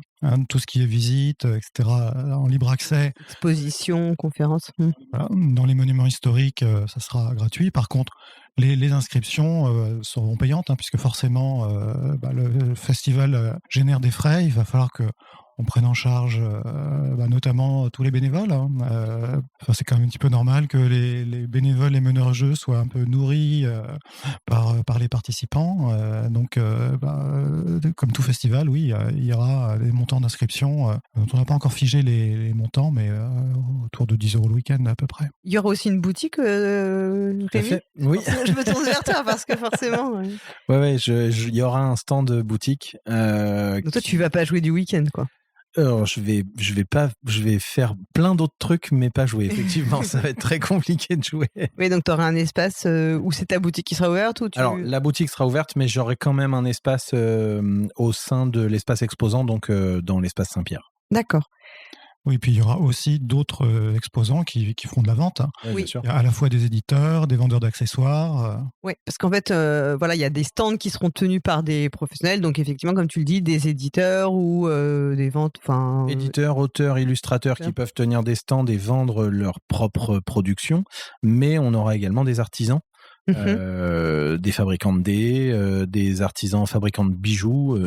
tout ce qui est visite, etc., en libre accès. Exposition, conférence. Voilà. Dans les monuments historiques, ça sera gratuit. Par contre, les inscriptions seront payantes, puisque forcément le festival génère des frais. Il va falloir qu'on prenne en charge notamment tous les bénévoles. C'est quand même un petit peu normal que les bénévoles et meneurs de jeu soient un peu nourris par les participants. Donc, comme tout festival, oui, il y aura des montants d'inscription dont on n'a pas encore figé les montants, mais autour de 10 € le week-end à peu près. Il y aura aussi une boutique, Rémi? Oui. Je me tourne vers toi parce que forcément... Ouais, il y aura un stand boutique. Donc toi, tu vas pas jouer du week-end, quoi. Alors, je vais faire plein d'autres trucs, mais pas jouer. Effectivement, ça va être très compliqué de jouer. Oui, donc tu auras un espace où c'est ta boutique qui sera ouverte, ou Alors, la boutique sera ouverte, mais j'aurai quand même un espace au sein de l'espace exposant, donc dans l'espace Saint-Pierre. D'accord. Oui, puis il y aura aussi d'autres exposants qui feront de la vente. Oui, bien sûr. Il y a à la fois des éditeurs, des vendeurs d'accessoires. Oui, parce qu'en fait, il y a des stands qui seront tenus par des professionnels, donc effectivement, comme tu le dis, des éditeurs ou des ventes... Éditeurs, auteurs, illustrateurs qui peuvent tenir des stands et vendre leur propre production, mais on aura également des artisans. Des fabricants de dés, des artisans fabricants de bijoux.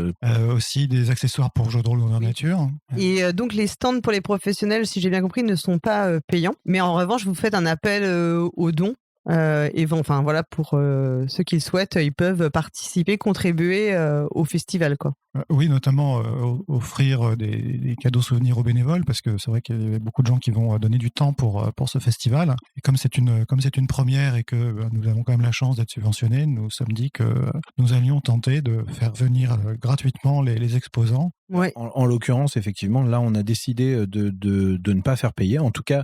Aussi des accessoires pour jeux de rôle dans la nature. Et donc les stands pour les professionnels, si j'ai bien compris, ne sont pas payants. Mais en revanche, vous faites un appel aux dons Et enfin voilà, pour ceux qui le souhaitent, ils peuvent participer, contribuer au festival, quoi. Oui, notamment offrir des cadeaux souvenirs aux bénévoles, parce que c'est vrai qu'il y a beaucoup de gens qui vont donner du temps pour ce festival. Et comme c'est une première et que nous avons quand même la chance d'être subventionnés, nous sommes dit que nous allions tenter de faire venir gratuitement les exposants. Ouais. En l'occurrence, effectivement, là, on a décidé de ne pas faire payer. En tout cas,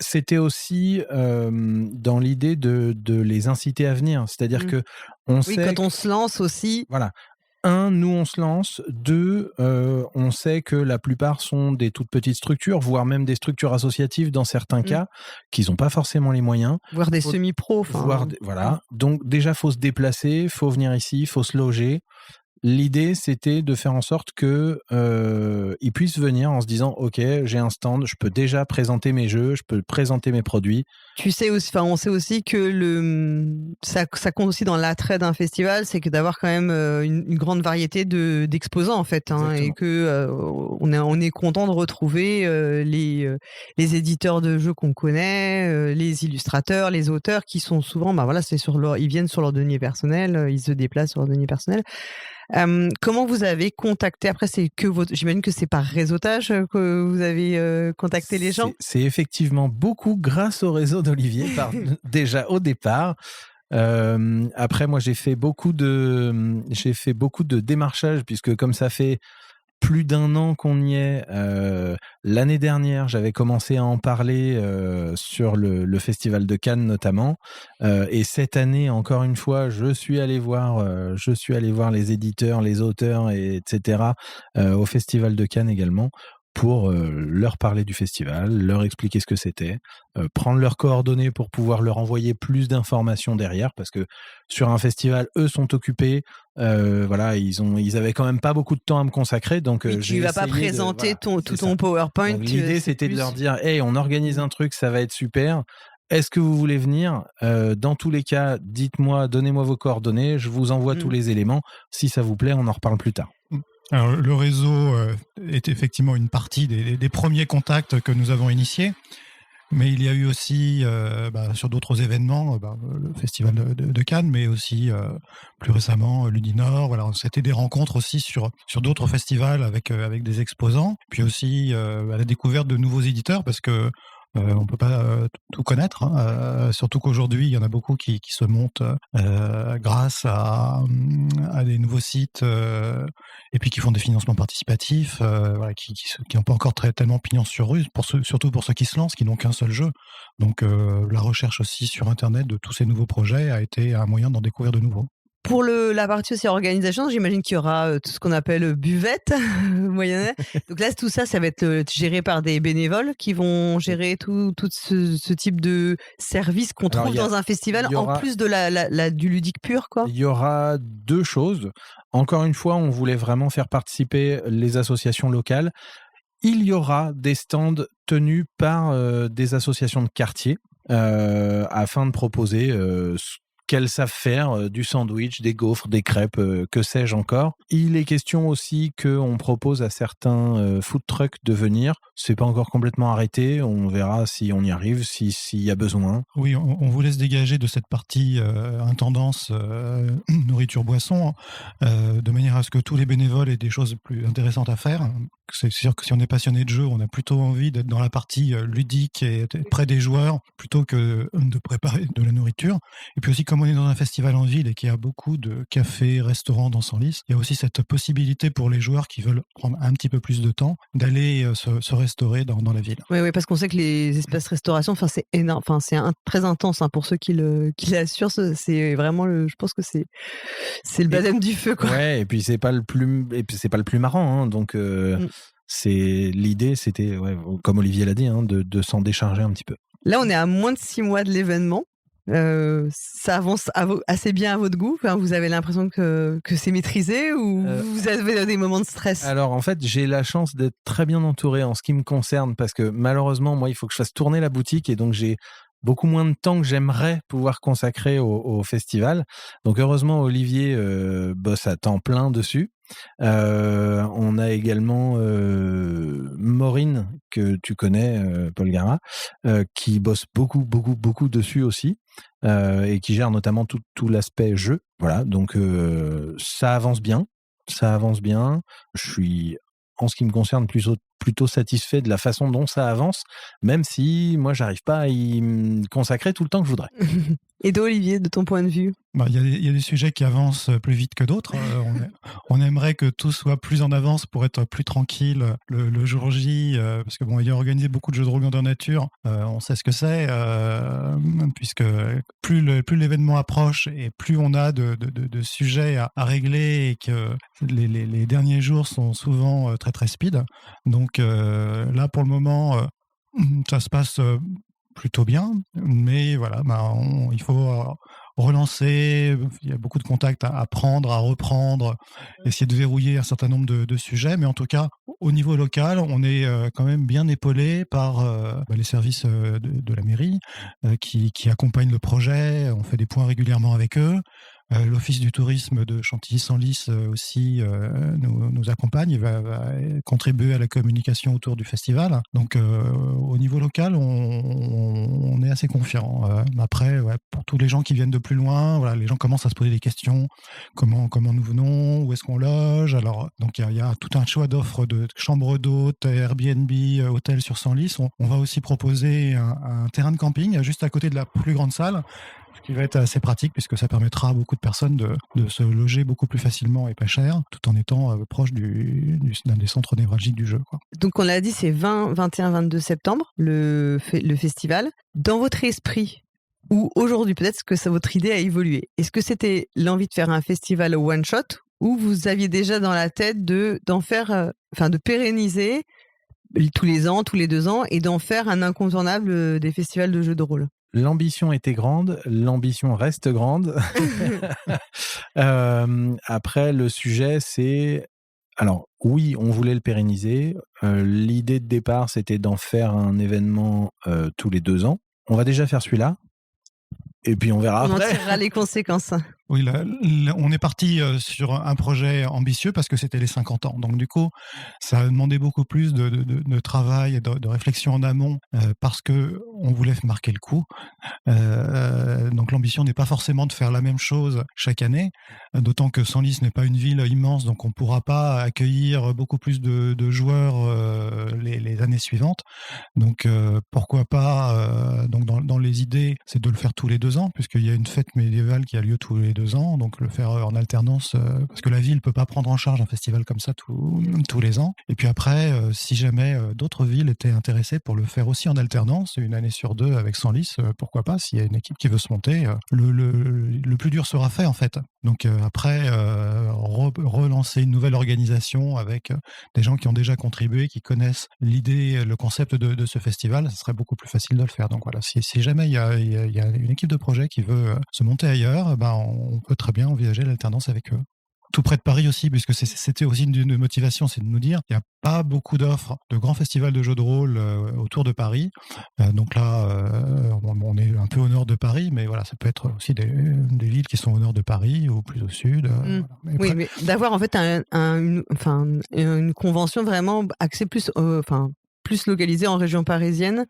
c'était aussi dans l'idée de les inciter à venir. C'est-à-dire que on Oui, sait quand on se lance aussi. Voilà. Un, nous, on se lance. Deux, on sait que la plupart sont des toutes petites structures, voire même des structures associatives dans certains cas, qui n'ont pas forcément les moyens. Voire des semi-pros. Voilà. Donc, déjà, il faut se déplacer, il faut venir ici, il faut se loger. L'idée, c'était de faire en sorte que ils puissent venir en se disant « Ok, j'ai un stand, je peux déjà présenter mes jeux, je peux présenter mes produits. » Tu sais aussi, on sait aussi que ça compte aussi dans l'attrait d'un festival, c'est que d'avoir quand même une grande variété d'exposants en fait, hein, et que on est content de retrouver les éditeurs de jeux qu'on connaît, les illustrateurs, les auteurs qui sont souvent, voilà, ils viennent sur leur denier personnel, ils se déplacent sur leur denier personnel. Comment vous avez contacté? Après, j'imagine que c'est par réseautage que vous avez contacté les gens. C'est effectivement beaucoup grâce au réseau d'Olivier, déjà au départ. Après, moi, j'ai fait beaucoup de démarchage, puisque comme ça fait plus d'un an qu'on y est. L'année dernière, j'avais commencé à en parler sur le Festival de Cannes notamment. Et cette année, encore une fois, je suis allé voir les éditeurs, les auteurs, etc. Au Festival de Cannes également, pour leur parler du festival, leur expliquer ce que c'était, prendre leurs coordonnées pour pouvoir leur envoyer plus d'informations derrière, parce que sur un festival, eux sont occupés, voilà, ils avaient quand même pas beaucoup de temps à me consacrer, donc tu vas pas présenter tout ton PowerPoint. Donc, l'idée, c'était de leur dire, hey, on organise un truc, ça va être super. Est-ce que vous voulez venir? Dans tous les cas, dites-moi, donnez-moi vos coordonnées, je vous envoie tous les éléments. Si ça vous plaît, on en reparle plus tard. Alors, le réseau est effectivement une partie des premiers contacts que nous avons initiés, mais il y a eu aussi, sur d'autres événements, le Festival de Cannes, mais aussi plus récemment Ludinor. Voilà, c'était des rencontres aussi sur d'autres festivals avec des exposants, puis aussi à la découverte de nouveaux éditeurs, parce que on peut pas tout connaître, hein, surtout qu'aujourd'hui il y en a beaucoup qui se montent grâce à des nouveaux sites et puis qui font des financements participatifs, voilà, qui n'ont pas encore tellement pignon sur rue, surtout pour ceux qui se lancent, qui n'ont qu'un seul jeu. Donc la recherche aussi sur Internet de tous ces nouveaux projets a été un moyen d'en découvrir de nouveaux. Pour la partie aussi organisation, j'imagine qu'il y aura tout ce qu'on appelle buvette moyenne. Donc là, tout ça va être géré par des bénévoles qui vont gérer tout ce type de service qu'on trouve dans un festival, en plus de du ludique pur, quoi. Il y aura deux choses. Encore une fois, on voulait vraiment faire participer les associations locales. Il y aura des stands tenus par des associations de quartier afin de proposer qu'elles savent faire, du sandwich, des gaufres, des crêpes, que sais-je encore. Il est question aussi qu'on propose à certains food trucks de venir. C'est pas encore complètement arrêté, on verra si on y arrive, s'il y a besoin. Oui, on vous laisse dégager de cette partie intendance nourriture-boisson, de manière à ce que tous les bénévoles aient des choses plus intéressantes à faire. C'est sûr que si on est passionné de jeu, on a plutôt envie d'être dans la partie ludique et être près des joueurs plutôt que de préparer de la nourriture. Et puis aussi, comme on est dans un festival en ville et qu'il y a beaucoup de cafés, restaurants dans Senlis, il y a aussi cette possibilité pour les joueurs qui veulent prendre un petit peu plus de temps d'aller se restaurer dans la ville. Oui, parce qu'on sait que les espaces restauration, c'est énorme, c'est très intense, hein, pour ceux qui l'assurent. C'est vraiment je pense que c'est le baptême du feu, quoi. Ouais, et puis c'est pas le plus marrant, hein, donc l'idée, c'était, comme Olivier l'a dit, hein, de s'en décharger un petit peu. Là, on est à moins de 6 mois de l'événement. Ça avance assez bien à votre goût? Enfin, vous avez l'impression que c'est maîtrisé, ou vous avez des moments de stress? Alors en fait, j'ai la chance d'être très bien entouré en ce qui me concerne, parce que malheureusement, moi, il faut que je fasse tourner la boutique, et donc j'ai beaucoup moins de temps que j'aimerais pouvoir consacrer au festival. Donc heureusement, Olivier bosse à temps plein dessus. On a également Maureen, que tu connais, Paul Gara, qui bosse beaucoup dessus aussi, et qui gère notamment tout l'aspect jeu. Voilà, donc ça avance bien. Je suis, en ce qui me concerne, plutôt satisfait de la façon dont ça avance, même si moi, j'arrive pas à y consacrer tout le temps que je voudrais. Et toi, Olivier, de ton point de vue? Il y a des sujets qui avancent plus vite que d'autres. On aimerait que tout soit plus en avance pour être plus tranquille le jour J, parce que bon, il y a organisé beaucoup de jeux de rôle grandeur nature. On sait ce que c'est, puisque plus l'événement approche et plus on a de sujets à régler, et que les derniers jours sont souvent très très speed. Donc là, pour le moment, ça se passe plutôt bien, mais voilà, il faut relancer. Il y a beaucoup de contacts à prendre, à reprendre, essayer de verrouiller un certain nombre de sujets, mais en tout cas, au niveau local, on est quand même bien épaulé par les services de la mairie qui accompagnent le projet. On fait des points régulièrement avec eux. L'Office du tourisme de Chantilly-Senlis aussi nous accompagne et va contribuer à la communication autour du festival. Donc au niveau local, on est assez confiant. Après, pour tous les gens qui viennent de plus loin, voilà, les gens commencent à se poser des questions. Comment nous venons? Où est-ce qu'on loge? Alors, donc il y a tout un choix d'offres de chambres d'hôtes, Airbnb, hôtels sur Senlis. On va aussi proposer un terrain de camping juste à côté de la plus grande salle, qui va être assez pratique puisque ça permettra à beaucoup de personnes de se loger beaucoup plus facilement et pas cher, tout en étant proche d'un des centres névralgiques du jeu, quoi. Donc on l'a dit, c'est 20, 21, 22 septembre, le festival. Dans votre esprit, ou aujourd'hui, peut-être que votre idée a évolué, est-ce que c'était l'envie de faire un festival one-shot, ou vous aviez déjà dans la tête de pérenniser tous les ans, tous les 2 ans, et d'en faire un incontournable des festivals de jeux de rôle? L'ambition était grande, l'ambition reste grande. Après, le sujet, c'est... Alors, oui, on voulait le pérenniser. L'idée de départ, c'était d'en faire un événement tous les 2 ans. On va déjà faire celui-là. Et puis, on verra après. On en tirera les conséquences. Oui, on est parti sur un projet ambitieux parce que c'était les 50 ans. Donc du coup, ça a demandé beaucoup plus de travail et de réflexion en amont parce que on voulait marquer le coup. Donc l'ambition n'est pas forcément de faire la même chose chaque année, d'autant que Senlis n'est pas une ville immense, donc on ne pourra pas accueillir beaucoup plus de joueurs les années suivantes. Donc pourquoi pas donc dans les idées, c'est de le faire tous les 2 ans, puisqu'il y a une fête médiévale qui a lieu tous les 2 ans, donc le faire en alternance, parce que la ville peut pas prendre en charge un festival comme ça tous les ans. Et puis après, si jamais d'autres villes étaient intéressées pour le faire aussi en alternance, une année sur 2 avec Senlis, pourquoi pas, s'il y a une équipe qui veut se monter, le plus dur sera fait en fait. Donc après, relancer une nouvelle organisation avec des gens qui ont déjà contribué, qui connaissent l'idée, le concept de ce festival, ce serait beaucoup plus facile de le faire. Donc voilà, si jamais il y a une équipe de projet qui veut se monter ailleurs, on peut très bien envisager l'alternance avec eux. Tout près de Paris aussi, puisque c'était aussi une motivation, c'est de nous dire il n'y a pas beaucoup d'offres de grands festivals de jeux de rôle autour de Paris. Donc là, on est un peu au nord de Paris, mais voilà, ça peut être aussi des villes qui sont au nord de Paris ou plus au sud. Voilà. Oui, mais d'avoir en fait une convention vraiment axée plus localisée en région parisienne,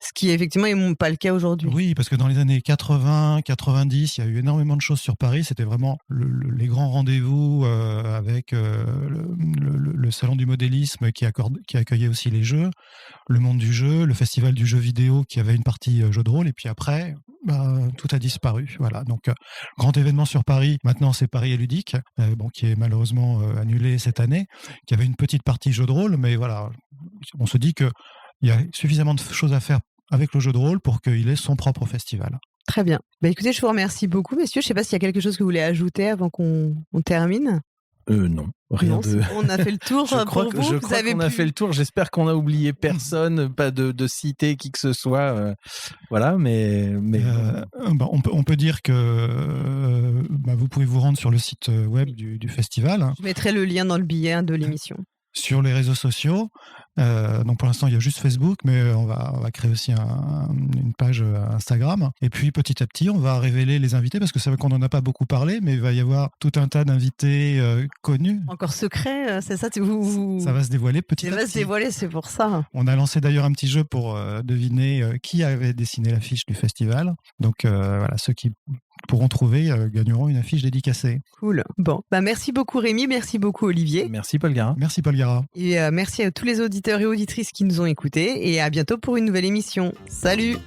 ce qui effectivement n'est pas le cas aujourd'hui. Oui, parce que dans les années 80, 90, il y a eu énormément de choses sur Paris. C'était vraiment les grands rendez-vous avec le salon du modélisme qui accueillait aussi les jeux, le monde du jeu, le festival du jeu vidéo qui avait une partie jeu de rôle. Et puis après, tout a disparu. Voilà. Donc, grand événement sur Paris. Maintenant, c'est Paris et Ludique, qui est malheureusement annulé cette année, qui avait une petite partie jeu de rôle. Mais voilà, on se dit qu'il y a suffisamment de choses à faire avec le jeu de rôle pour qu'il ait son propre festival. Très bien. Écoutez, je vous remercie beaucoup, messieurs. Je ne sais pas s'il y a quelque chose que vous voulez ajouter avant qu'on termine. Non, rien de... On a fait le tour. Je crois qu'on a fait le tour. J'espère qu'on a oublié personne, pas de citer qui que ce soit. Voilà, mais... on peut dire que vous pouvez vous rendre sur le site web du festival. Je mettrai le lien dans le billet de l'émission. Sur les réseaux sociaux, Donc pour l'instant, il y a juste Facebook, mais on va créer aussi une page Instagram. Et puis petit à petit, on va révéler les invités, parce que c'est vrai qu'on n'en a pas beaucoup parlé, mais il va y avoir tout un tas d'invités connus. Encore secret, c'est ça Ça va se dévoiler petit à petit. Ça va se dévoiler, c'est pour ça. On a lancé d'ailleurs un petit jeu pour deviner qui avait dessiné l'affiche du festival. Donc voilà, ceux qui pourront trouver gagneront une affiche dédicacée. Cool. Bon, merci beaucoup Rémi, merci beaucoup Olivier. Merci Paul Gara. Merci Paul Gara. Et merci à tous les auditeurs et auditrices qui nous ont écoutés. Et à bientôt pour une nouvelle émission. Salut!